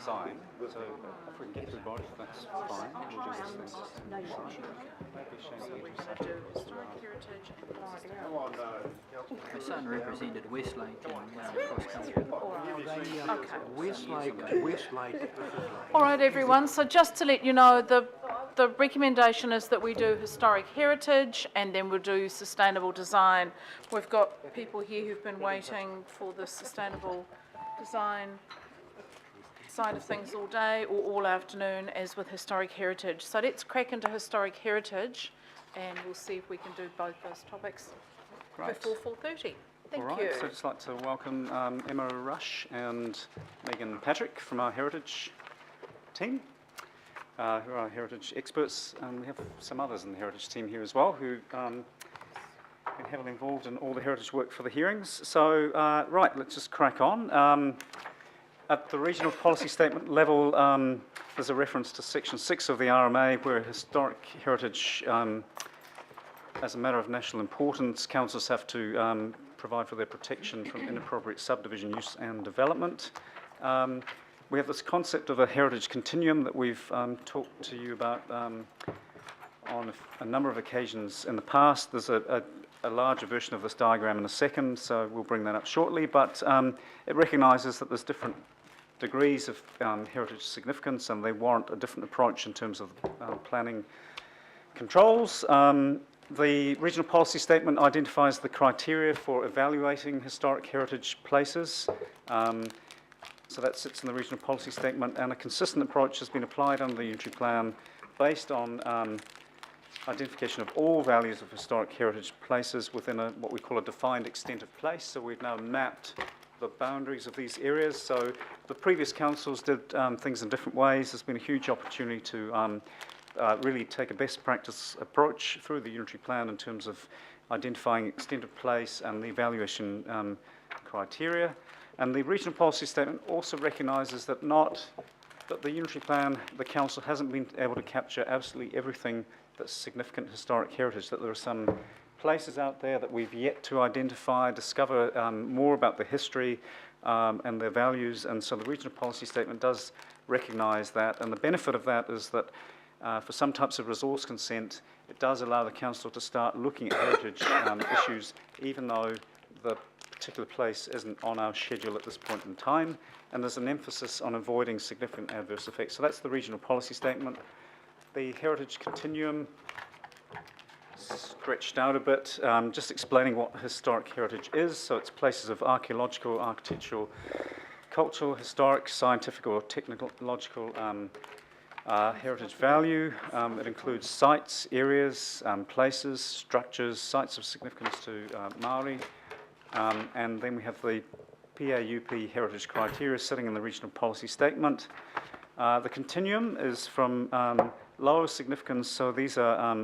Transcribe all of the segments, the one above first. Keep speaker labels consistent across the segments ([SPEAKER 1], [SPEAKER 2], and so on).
[SPEAKER 1] design. So if we can get through both, that's fine. We'll do this thing.
[SPEAKER 2] So we're going to do historic heritage and
[SPEAKER 3] My son represented Westlake in cross country.
[SPEAKER 4] Westlake.
[SPEAKER 2] All right, everyone. So just to let you know, the recommendation is that we do historic heritage and then we'll do sustainable design. We've got people here who've been waiting for the sustainable design side of things all day or all afternoon, as with historic heritage. So let's crack into historic heritage and we'll see if we can do both those topics before 4:30. Thank you.
[SPEAKER 1] So I'd just like to welcome Emma Rush and Megan Patrick from our heritage team, who are our heritage experts. And we have some others in the heritage team here as well who been heavily involved in all the heritage work for the hearings. So, right, let's just crack on. At the regional policy statement level, there's a reference to Section 6 of the RMA where historic heritage, as a matter of national importance, councils have to provide for their protection from inappropriate subdivision use and development. We have this concept of a heritage continuum that we've talked to you about on a number of occasions in the past. There's a larger version of this diagram in a second, so we'll bring that up shortly, but it recognises that there's different degrees of heritage significance and they warrant a different approach in terms of planning controls. The regional policy statement identifies the criteria for evaluating historic heritage places. So that sits in the regional policy statement, and a consistent approach has been applied under the unitary plan based on identification of all values of historic heritage places within what we call a defined extent of place. So we've now mapped the boundaries of these areas. So the previous councils did things in different ways. There's been a huge opportunity to really take a best practice approach through the unitary plan in terms of identifying extent of place and the evaluation criteria. And the regional policy statement also recognises that the unitary plan, the council hasn't been able to capture absolutely everything that's significant historic heritage, that there are some places out there that we've yet to identify, discover more about the history and their values, and so the regional policy statement does recognise that, and the benefit of that is that for some types of resource consent, it does allow the council to start looking at heritage issues, even though the particular place isn't on our schedule at this point in time, and there's an emphasis on avoiding significant adverse effects. So that's the regional policy statement. The heritage continuum, stretched out a bit, just explaining what historic heritage is. So it's places of archaeological, architectural, cultural, historic, scientific or technological heritage value. It includes sites, areas, places, structures, sites of significance to Māori. And then we have the PAUP heritage criteria sitting in the regional policy statement. The continuum is from lower significance, so these are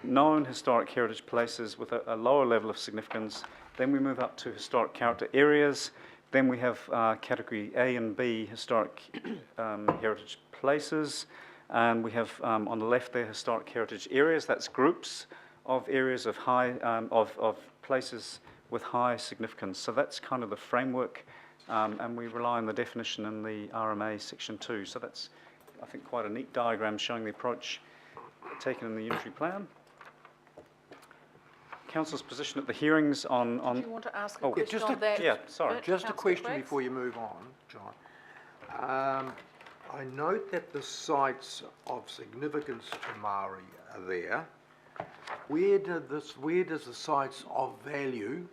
[SPEAKER 1] known historic heritage places with a lower level of significance. Then we move up to historic character areas. Then we have category A and B historic heritage places. And we have on the left there historic heritage areas. That's groups of areas of high of places with high significance. So that's kind of the framework, and we rely on the definition in the RMA section 2. So that's, I think, quite a neat diagram showing the approach taken in the unitary plan. Council's position at the hearings on...
[SPEAKER 2] Do you want to ask a question on that?
[SPEAKER 1] Yeah, sorry.
[SPEAKER 4] Just a question before you move on, John. I note that the sites of significance to Māori are there. Where does the sites of value,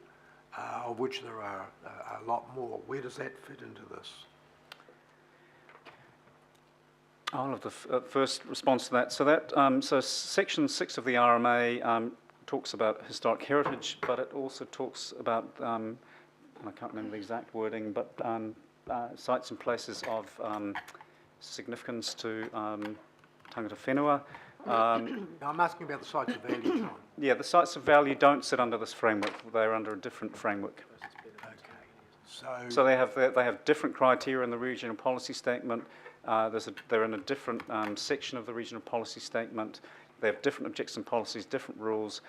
[SPEAKER 4] of which there are a lot more, where does that fit into this?
[SPEAKER 1] I'll have the first response to that. So that so section 6 of the RMA talks about historic heritage, but it also talks about, I can't remember the exact wording, but sites and places of significance to tangata whenua.
[SPEAKER 4] I'm asking about the sites of value, John.
[SPEAKER 1] Yeah, the sites of value don't sit under this framework. They're under a different framework.
[SPEAKER 4] Okay.
[SPEAKER 1] So they have different criteria in the regional policy statement. They're in a different section of the regional policy statement. They have different objectives and policies, different rules.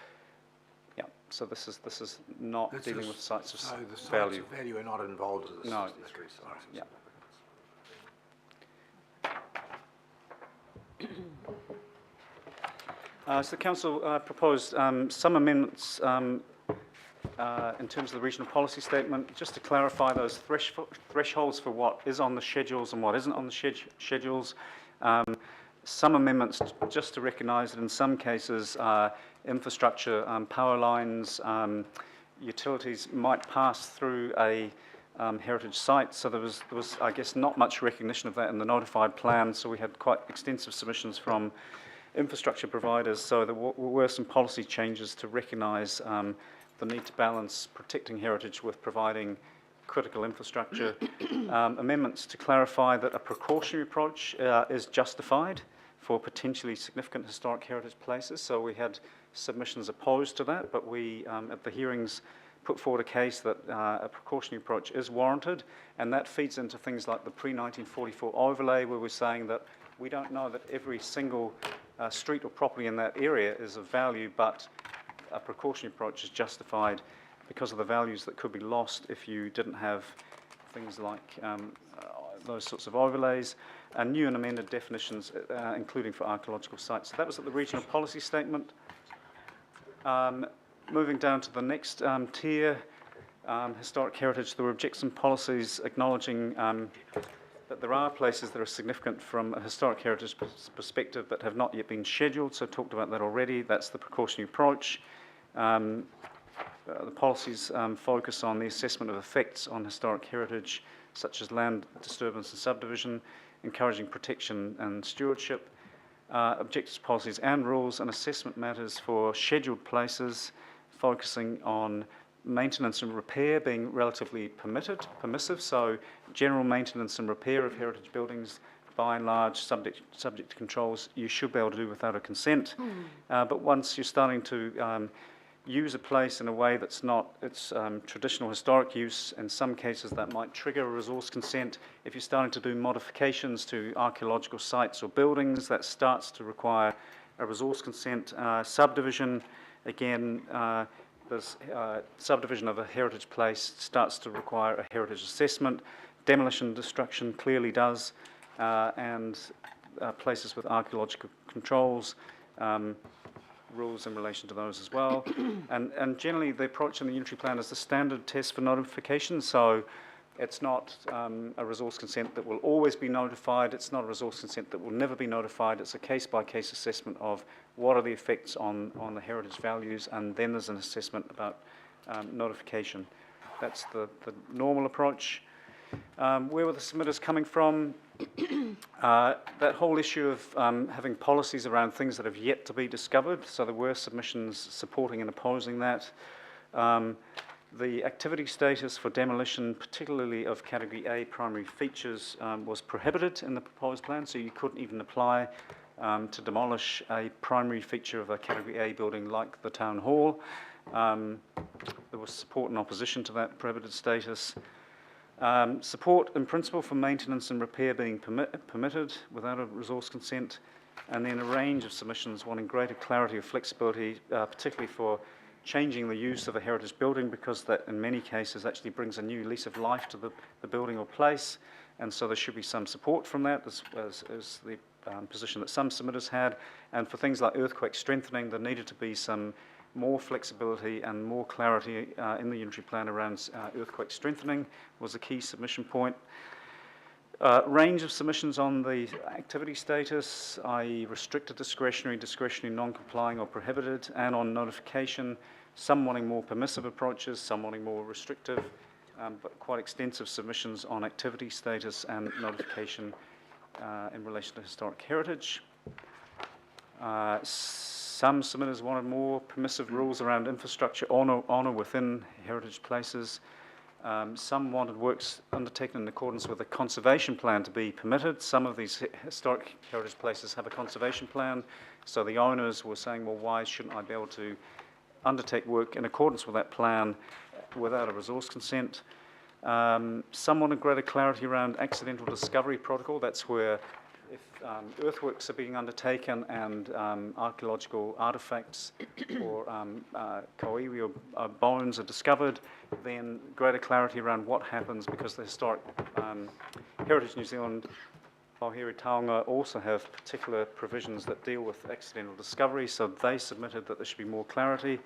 [SPEAKER 1] Yeah. So this is not dealing with sites of value.
[SPEAKER 4] So the sites of value are not involved in this.
[SPEAKER 1] No.
[SPEAKER 4] These three sites.
[SPEAKER 1] Yeah. So the council proposed some amendments in terms of the regional policy statement, just to clarify those thresholds for what is on the schedules and what isn't on the schedules. Some amendments just to recognise that in some cases infrastructure, power lines, utilities might pass through a heritage site, so there was, I guess, not much recognition of that in the notified plan, so we had quite extensive submissions from infrastructure providers, so there were some policy changes to recognise the need to balance protecting heritage with providing critical infrastructure. Amendments to clarify that a precautionary approach is justified for potentially significant historic heritage places, so we had submissions opposed to that, but we, at the hearings, put forward a case that a precautionary approach is warranted, and that feeds into things like the pre-1944 overlay, where we're saying that we don't know that every single street or property in that area is of value, but a precautionary approach is justified because of the values that could be lost if you didn't have things like those sorts of overlays, and new and amended definitions, including for archaeological sites. So that was at the regional policy statement. Moving down to the next tier, historic heritage, there were objection policies acknowledging that there are places that are significant from a historic heritage perspective that have not yet been scheduled, so talked about that already. That's the precautionary approach. The policies focus on the assessment of effects on historic heritage, such as land disturbance and subdivision, encouraging protection and stewardship, objectives, policies and rules, and assessment matters for scheduled places, focusing on maintenance and repair being relatively permissive, so general maintenance and repair of heritage buildings, by and large, subject to controls, you should be able to do without a consent. But once you're starting to use a place in a way that's not its traditional historic use, in some cases that might trigger a resource consent. If you're starting to do modifications to archaeological sites or buildings, that starts to require a resource consent. Subdivision, again, there's subdivision of a heritage place starts to require a heritage assessment. Demolition and destruction clearly does, and places with archaeological controls, rules in relation to those as well. And generally the approach in the unitary plan is the standard test for notification, so it's not a resource consent that will always be notified, it's not a resource consent that will never be notified, it's a case-by-case assessment of what are the effects on the heritage values, and then there's an assessment about notification. That's the normal approach. Where were the submitters coming from? That whole issue of having policies around things that have yet to be discovered, so there were submissions supporting and opposing that. The activity status for demolition, particularly of Category A primary features, was prohibited in the proposed plan, so you couldn't even apply to demolish a primary feature of a Category A building like the Town Hall. There was support and opposition to that prohibited status. Support in principle for maintenance and repair being permitted without a resource consent, and then a range of submissions wanting greater clarity or flexibility, particularly for changing the use of a heritage building, because that in many cases actually brings a new lease of life to the building or place, and so there should be some support from that as the position that some submitters had. And for things like earthquake strengthening, there needed to be some more flexibility and more clarity in the unitary plan around earthquake strengthening was a key submission point. Range of submissions on the activity status, i.e. restricted discretionary, non-complying or prohibited, and on notification, some wanting more permissive approaches, some wanting more restrictive, but quite extensive submissions on activity status and notification in relation to historic heritage. Some submitters wanted more permissive rules around infrastructure on or within heritage places. Some wanted works undertaken in accordance with a conservation plan to be permitted. Some of these historic heritage places have a conservation plan, so the owners were saying, well, why shouldn't I be able to undertake work in accordance with that plan without a resource consent? Some wanted greater clarity around accidental discovery protocol. That's where if earthworks are being undertaken and archaeological artefacts or koiwi or bones are discovered, then greater clarity around what happens, because the Historic Heritage New Zealand Whauhere Taonga also have particular provisions that deal with accidental discovery, so they submitted that there should be more clarity.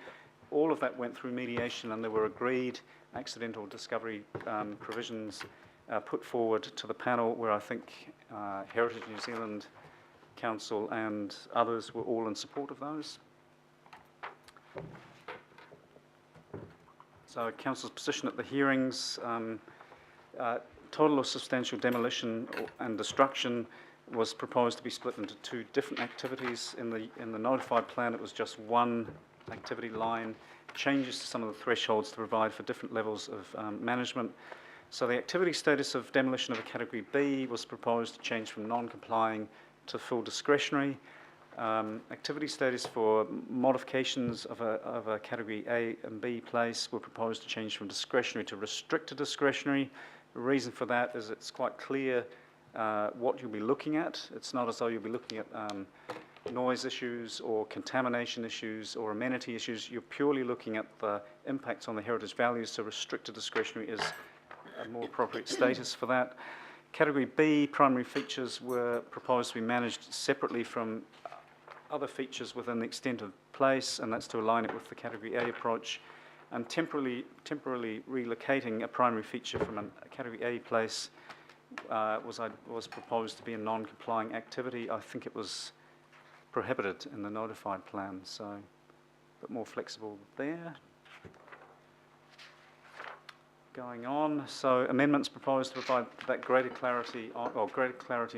[SPEAKER 1] All of that went through mediation, and there were agreed accidental discovery provisions put forward to the panel, where I think Heritage New Zealand Council and others were all in support of those. So Council's position at the hearings, total or substantial demolition and destruction was proposed to be split into two different activities. In the notified plan, it was just one activity line, changes to some of the thresholds to provide for different levels of management. So the activity status of demolition of a Category B was proposed to change from non-complying to full discretionary. Activity status for modifications of a Category A and B place were proposed to change from discretionary to restricted discretionary. The reason for that is it's quite clear what you'll be looking at. It's not as though you'll be looking at noise issues or contamination issues or amenity issues. You're purely looking at the impacts on the heritage values, so restricted discretionary is a more appropriate status for that. Category B primary features were proposed to be managed separately from other features within the extent of place, and that's to align it with the Category A approach. And temporarily relocating a primary feature from a Category A place was proposed to be a non-complying activity. I think it was prohibited in the notified plan, so a bit more flexible there. Going on, so amendments proposed to provide that greater clarity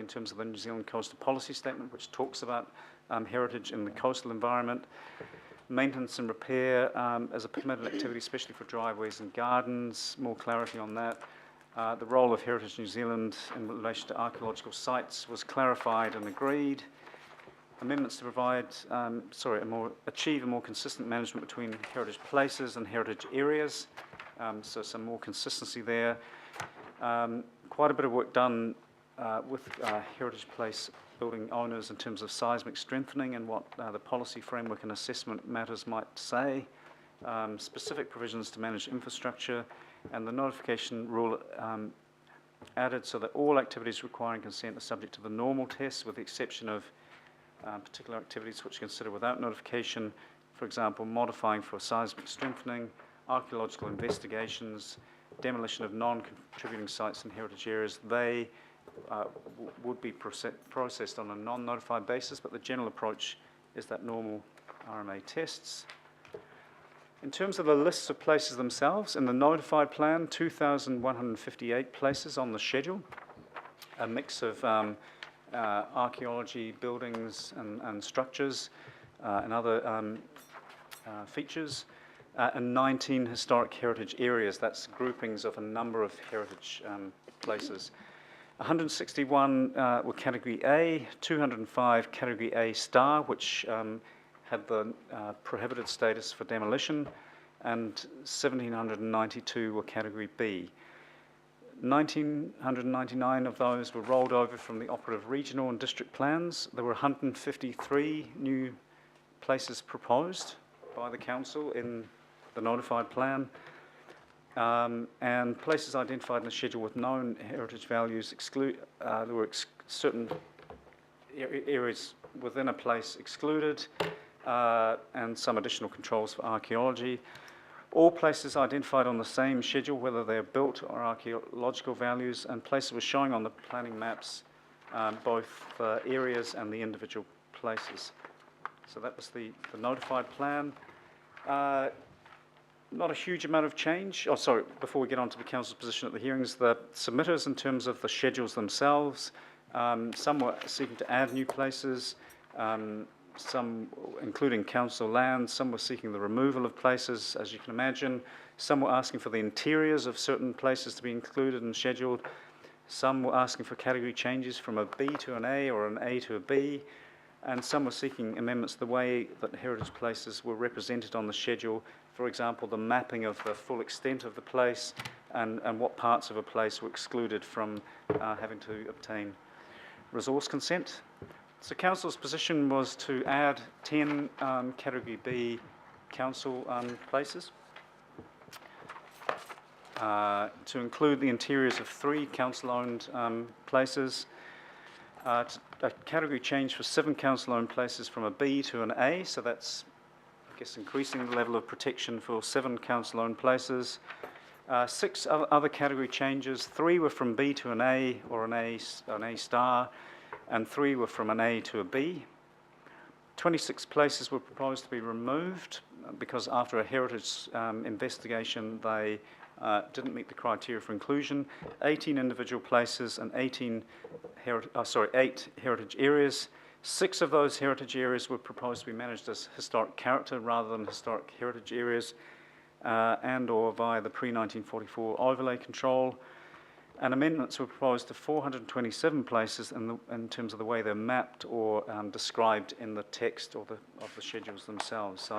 [SPEAKER 1] in terms of the New Zealand Coastal Policy Statement, which talks about heritage in the coastal environment. Maintenance and repair as a permitted activity, especially for driveways and gardens, more clarity on that. The role of Heritage New Zealand in relation to archaeological sites was clarified and agreed. Amendments to provide, achieve a more consistent management between heritage places and heritage areas. So some more consistency there. Quite a bit of work done with heritage place building owners in terms of seismic strengthening and what the policy framework and assessment matters might say. Specific provisions to manage infrastructure, and the notification rule added so that all activities requiring consent are subject to the normal tests, with the exception of particular activities which are considered without notification, for example, modifying for seismic strengthening, archaeological investigations, demolition of non-contributing sites in heritage areas. They would be processed on a non-notified basis, but the general approach is that normal RMA tests. In terms of the lists of places themselves, in the notified plan, 2,158 places on the schedule, a mix of archaeology, buildings and structures and other features, and 19 historic heritage areas. That's groupings of a number of heritage places. 161 were Category A, 205 Category A star, which had the prohibited status for demolition, and 1,792 were Category B. 1,999 of those were rolled over from the operative regional and district plans. There were 153 new places proposed by the council in the notified plan, and places identified in the schedule with known heritage values there were certain areas within a place excluded, and some additional controls for archaeology. All places identified on the same schedule, whether they're built or archaeological values, and places were showing on the planning maps both the areas and the individual places. So that was the notified plan. Not a huge amount of change. Oh, sorry, before we get on to the council's position at the hearings, the submitters in terms of the schedules themselves, some were seeking to add new places, some, including council lands, some were seeking the removal of places, as you can imagine. Some were asking for the interiors of certain places to be included and scheduled. Some were asking for category changes from a B to an A or an A to a B. And some were seeking amendments to the way that heritage places were represented on the schedule. For example, the mapping of the full extent of the place and what parts of a place were excluded from having to obtain resource consent. So council's position was to add 10 Category B council places, to include the interiors of 3 council-owned places, A category change for 7 council-owned places from a B to an A, so that's, I guess, increasing the level of protection for 7 council-owned places. 6 other category changes. 3 were from B to an A or an A star, and 3 were from an A to a B. 26 places were proposed to be removed because after a heritage investigation they didn't meet the criteria for inclusion. 18 individual places and 8 heritage areas. 6 of those heritage areas were proposed to be managed as historic character rather than historic heritage areas and or via the pre-1944 overlay control. And amendments were proposed to 427 places in terms of the way they're mapped or described in the text of the schedules themselves. So